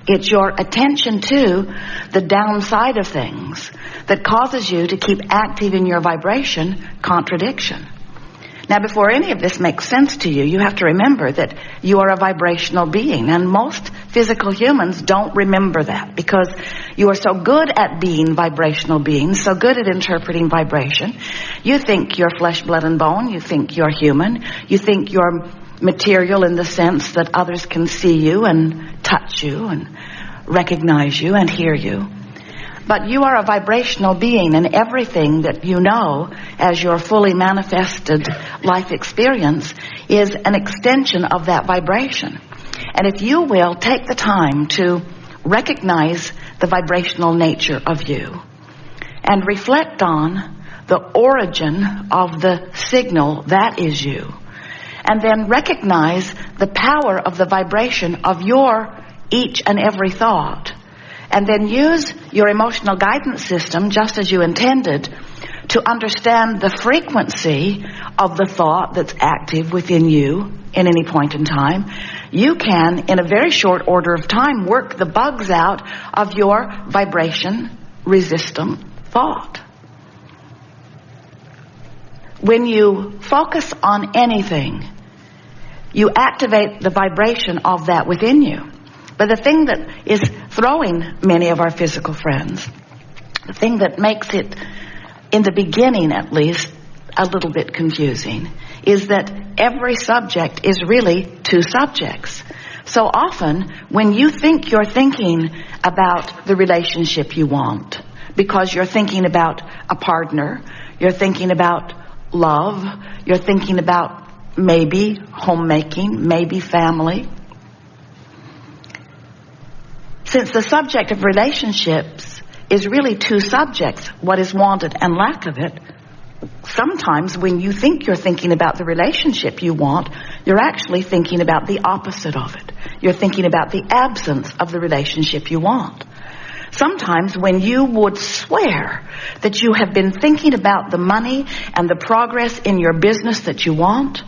It's your attention to the downside of things that causes you to keep active in your vibration contradiction. Now, before any of this makes sense to you, you have to remember that you are a vibrational being, and most physical humans don't remember that because you are so good at being vibrational beings, so good at interpreting vibration. You think you're flesh, blood, and bone. You think you're human. You think you're material in the sense that others can see you and touch you and recognize you and hear you. But you are a vibrational being, and everything that you know as your fully manifested life experience is an extension of that vibration. And if you will take the time to recognize the vibrational nature of you and reflect on the origin of the signal that is you, and then recognize the power of the vibration of your each and every thought, and then use your emotional guidance system just as you intended to understand the frequency of the thought that's active within you in any point in time, you can, in a very short order of time, work the bugs out of your vibration-resistant thought. When you focus on anything, you activate the vibration of that within you. But the thing that is throwing many of our physical friends, the thing that makes it, in the beginning at least, a little bit confusing, is that every subject is really two subjects. So often, when you think you're thinking about the relationship you want, because you're thinking about a partner, you're thinking about love, you're thinking about maybe homemaking, maybe family. Since the subject of relationships is really two subjects, what is wanted and lack of it, sometimes when you think you're thinking about the relationship you want, you're actually thinking about the opposite of it. You're thinking about the absence of the relationship you want. Sometimes when you would swear that you have been thinking about the money and the progress in your business that you want,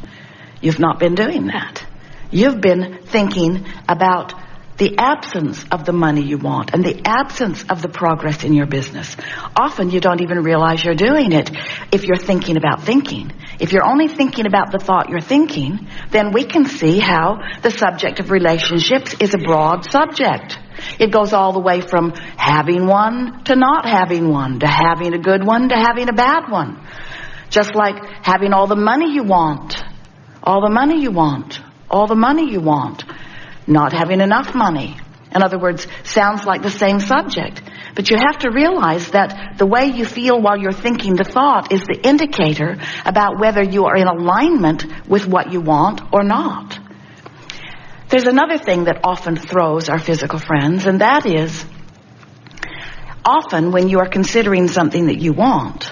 you've not been doing that. You've been thinking about the absence of the money you want and the absence of the progress in your business. Often you don't even realize you're doing it if you're thinking about thinking. If you're only thinking about the thought you're thinking, then we can see how the subject of relationships is a broad subject. It goes all the way from having one to not having one, to having a good one to having a bad one. Just like having all the money you want, all the money you want, all the money you want. Not having enough money. In other words, sounds like the same subject. But you have to realize that the way you feel while you're thinking the thought is the indicator about whether you are in alignment with what you want or not. There's another thing that often throws our physical friends, and that is often when you are considering something that you want,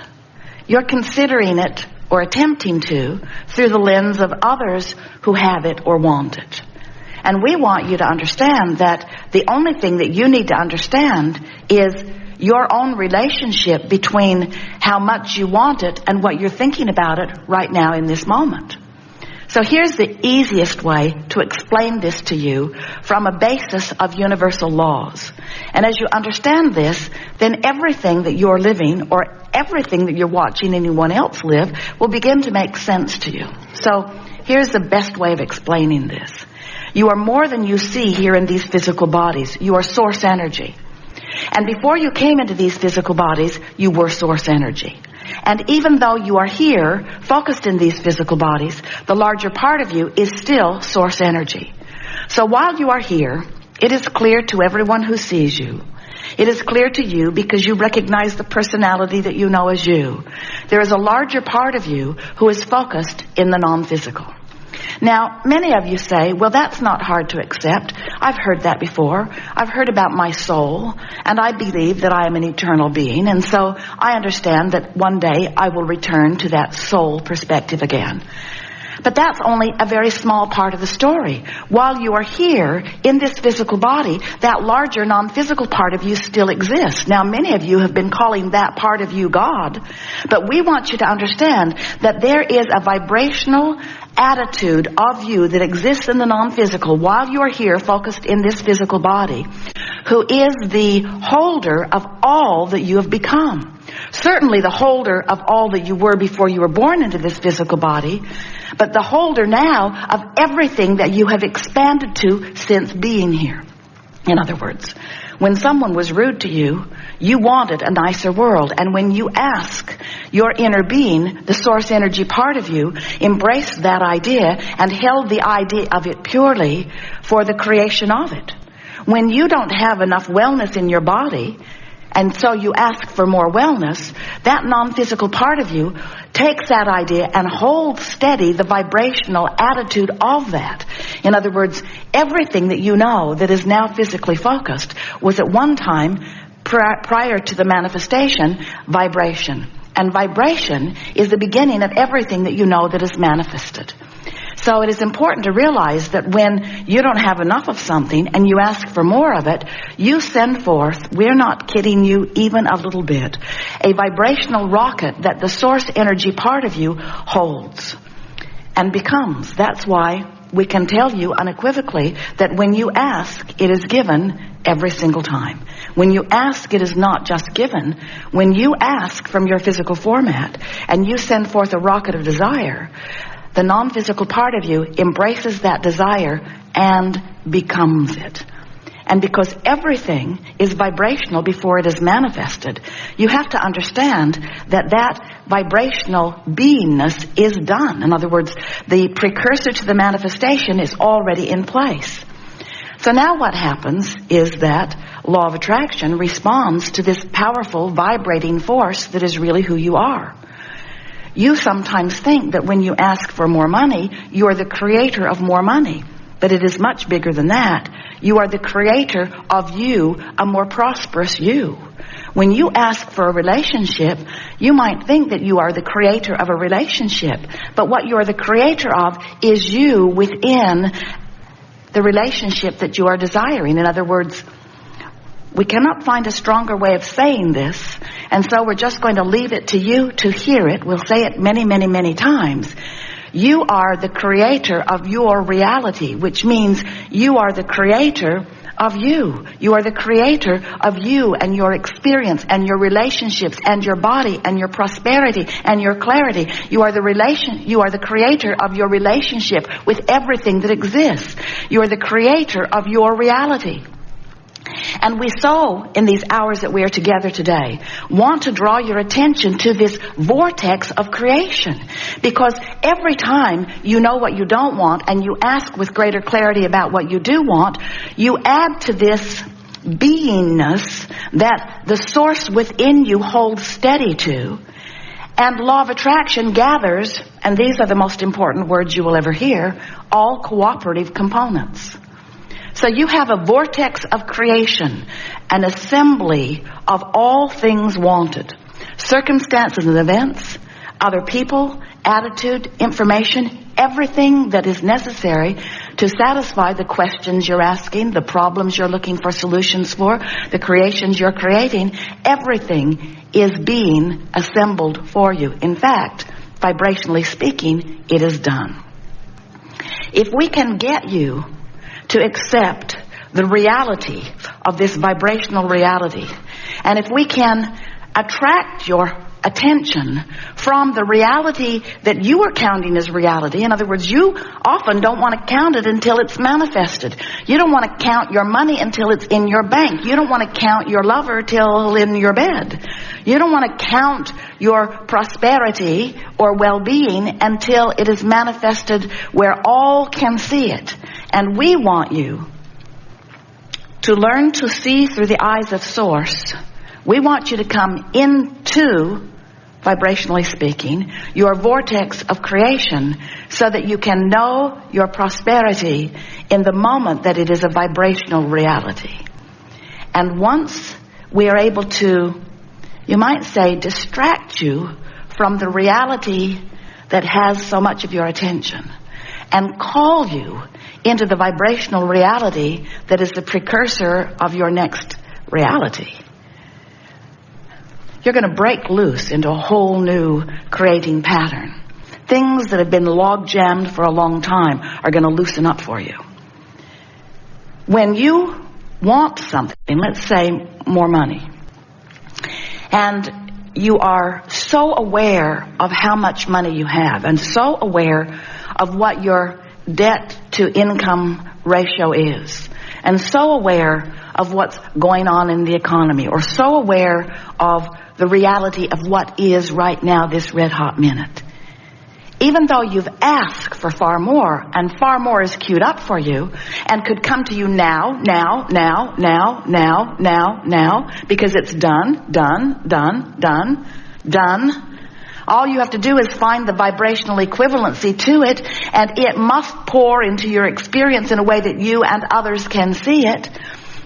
you're considering it or attempting to through the lens of others who have it or want it. And we want you to understand that the only thing that you need to understand is your own relationship between how much you want it and what you're thinking about it right now in this moment. So here's the easiest way to explain this to you from a basis of universal laws. And as you understand this, then everything that you're living or everything that you're watching anyone else live will begin to make sense to you. So here's the best way of explaining this. You are more than you see here in these physical bodies. You are source energy. And before you came into these physical bodies, you were source energy. And even though you are here, focused in these physical bodies, the larger part of you is still source energy. So while you are here, it is clear to everyone who sees you. It is clear to you because you recognize the personality that you know as you. There is a larger part of you who is focused in the non-physical. Now, many of you say, well, that's not hard to accept. I've heard that before. I've heard about my soul, and I believe that I am an eternal being, and so I understand that one day I will return to that soul perspective again. But that's only a very small part of the story. While you are here in this physical body, that larger non-physical part of you still exists. Now, many of you have been calling that part of you God, but we want you to understand that there is a vibrational attitude of you that exists in the non-physical while you are here focused in this physical body, who is the holder of all that you have become. Certainly the holder of all that you were before you were born into this physical body, but the holder now of everything that you have expanded to since being here. In other words, when someone was rude to you, you wanted a nicer world. And when you ask, your inner being, the source energy part of you, embraced that idea and held the idea of it purely for the creation of it. When you don't have enough wellness in your body, and so you ask for more wellness, that non-physical part of you takes that idea and holds steady the vibrational attitude of that. In other words, everything that you know that is now physically focused was at one time, prior to the manifestation, vibration. And vibration is the beginning of everything that you know that is manifested. So it is important to realize that when you don't have enough of something and you ask for more of it, you send forth, we're not kidding you even a little bit, a vibrational rocket that the source energy part of you holds and becomes. That's why we can tell you unequivocally that when you ask, it is given every single time. When you ask, it is not just given. When you ask from your physical format and you send forth a rocket of desire, the non-physical part of you embraces that desire and becomes it. And because everything is vibrational before it is manifested, you have to understand that that vibrational beingness is done. In other words, the precursor to the manifestation is already in place. So now what happens is that law of attraction responds to this powerful vibrating force that is really who you are. You sometimes think that when you ask for more money, you are the creator of more money. But it is much bigger than that. You are the creator of you, a more prosperous you. When you ask for a relationship, you might think that you are the creator of a relationship. But what you are the creator of is you within the relationship that you are desiring. In other words, we cannot find a stronger way of saying this, and so we're just going to leave it to you to hear it. We'll say it many, many, many times. You are the creator of your reality, which means you are the creator of you. You are the creator of you and your experience and your relationships and your body and your prosperity and your clarity. You are the creator of your relationship with everything that exists. You are the creator of your reality. And we so, in these hours that we are together today, want to draw your attention to this vortex of creation. Because every time you know what you don't want and you ask with greater clarity about what you do want, you add to this beingness that the source within you holds steady to. And law of attraction gathers, and these are the most important words you will ever hear, all cooperative components. So you have a vortex of creation, an assembly of all things wanted, circumstances and events, other people, attitude, information, everything that is necessary to satisfy the questions you're asking, the problems you're looking for solutions for, the creations you're creating. Everything is being assembled for you. In fact, vibrationally speaking, it is done. If we can get you to accept the reality of this vibrational reality, and if we can attract your attention from the reality that you are counting as reality. In other words, you often don't want to count it until it's manifested. You don't want to count your money until it's in your bank. You don't want to count your lover till in your bed. You don't want to count your prosperity or well-being until it is manifested where all can see it. And we want you to learn to see through the eyes of Source. We want you to come into, vibrationally speaking, your vortex of creation so that you can know your prosperity in the moment that it is a vibrational reality. And once we are able to, you might say, distract you from the reality that has so much of your attention and call you into the vibrational reality that is the precursor of your next reality, you're going to break loose into a whole new creating pattern. Things that have been log jammed for a long time are going to loosen up for you. When you want something, let's say more money, and you are so aware of how much money you have and so aware of what your debt to income ratio is, and so aware of what's going on in the economy, or so aware of the reality of what is right now, this red hot minute. Even though you've asked for far more, and far more is queued up for you, and could come to you now, because it's done. All you have to do is find the vibrational equivalency to it, and it must pour into your experience in a way that you and others can see it.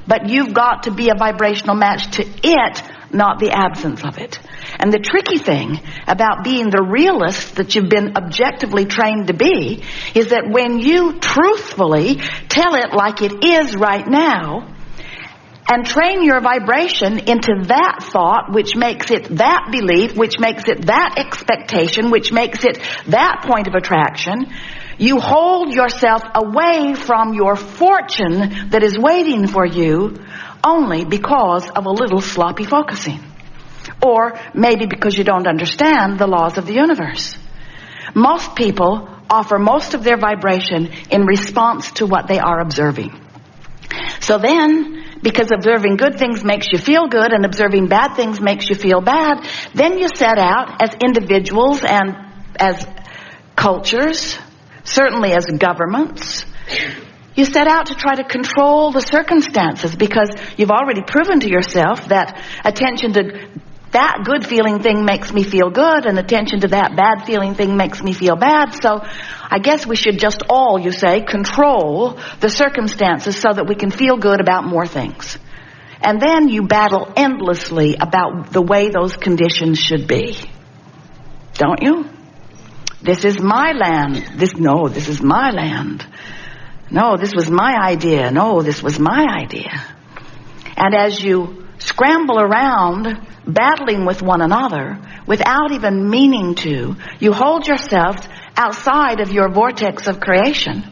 But you've got to be a vibrational match to it, not the absence of it. And the tricky thing about being the realist that you've been objectively trained to be is that when you truthfully tell it like it is right now, and train your vibration into that thought, which makes it that belief, which makes it that expectation, which makes it that point of attraction, you hold yourself away from your fortune that is waiting for you only because of a little sloppy focusing. Or maybe because you don't understand the laws of the universe. Most people offer most of their vibration in response to what they are observing. So then, because observing good things makes you feel good and observing bad things makes you feel bad, then you set out as individuals and as cultures, certainly as governments, you set out to try to control the circumstances, because you've already proven to yourself that attention to that good feeling thing makes me feel good, and attention to that bad feeling thing makes me feel bad. So I guess we should just all, you say, control the circumstances so that we can feel good about more things. And then you battle endlessly about the way those conditions should be. Don't you? This is my land. This is my land. No, this was my idea. No, this was my idea. And as you scramble around battling with one another without even meaning to, you hold yourselves outside of your vortex of creation,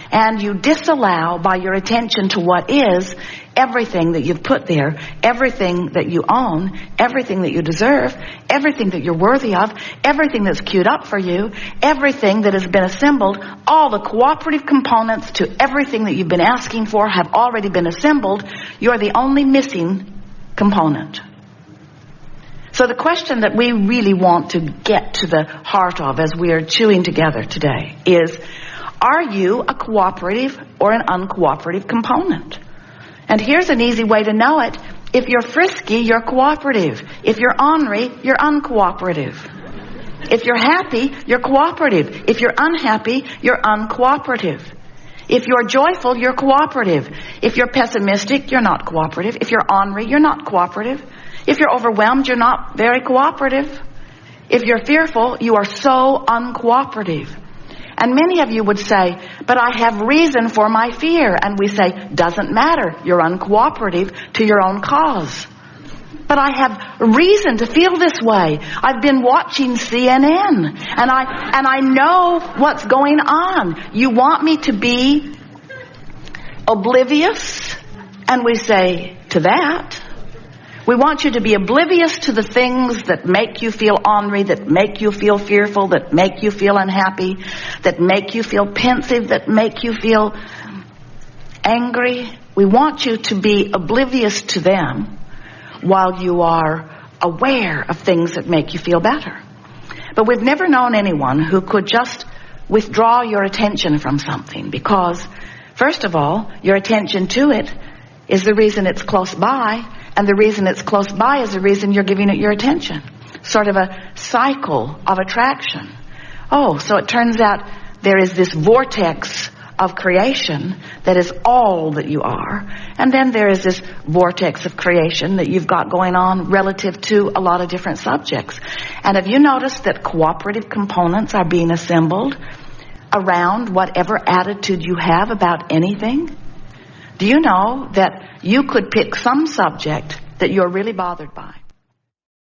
and you disallow by your attention to what is everything that you've put there, everything that you own, everything that you deserve, everything that you're worthy of, everything that's queued up for you, everything that has been assembled. All the cooperative components to everything that you've been asking for have already been assembled. You're the only missing component. So the question that we really want to get to the heart of as we are chewing together today is, are you a cooperative or an uncooperative component? And here's an easy way to know it. If you're frisky, you're cooperative. If you're ornery, you're uncooperative. If you're happy, you're cooperative. If you're unhappy, you're uncooperative. If you're joyful, you're cooperative. If you're pessimistic, you're not cooperative. If you're ornery, you're not cooperative. If you're overwhelmed, you're not very cooperative. If you're fearful, you are so uncooperative. And many of you would say, but I have reason for my fear. And we say, doesn't matter. You're uncooperative to your own cause. But I have reason to feel this way. I've been watching CNN, and I know what's going on. You want me to be oblivious? And we say, to that, we want you to be oblivious to the things that make you feel ornery, that make you feel fearful, that make you feel unhappy, that make you feel pensive, that make you feel angry. We want you to be oblivious to them while you are aware of things that make you feel better. But we've never known anyone who could just withdraw your attention from something, because, first of all, your attention to it is the reason it's close by, and the reason it's close by is the reason you're giving it your attention. Sort of a cycle of attraction. Oh, so it turns out there is this vortex of creation that is all that you are. And then there is this vortex of creation that you've got going on relative to a lot of different subjects. And have you noticed that cooperative components are being assembled around whatever attitude you have about anything? Do you know that you could pick some subject that you're really bothered by?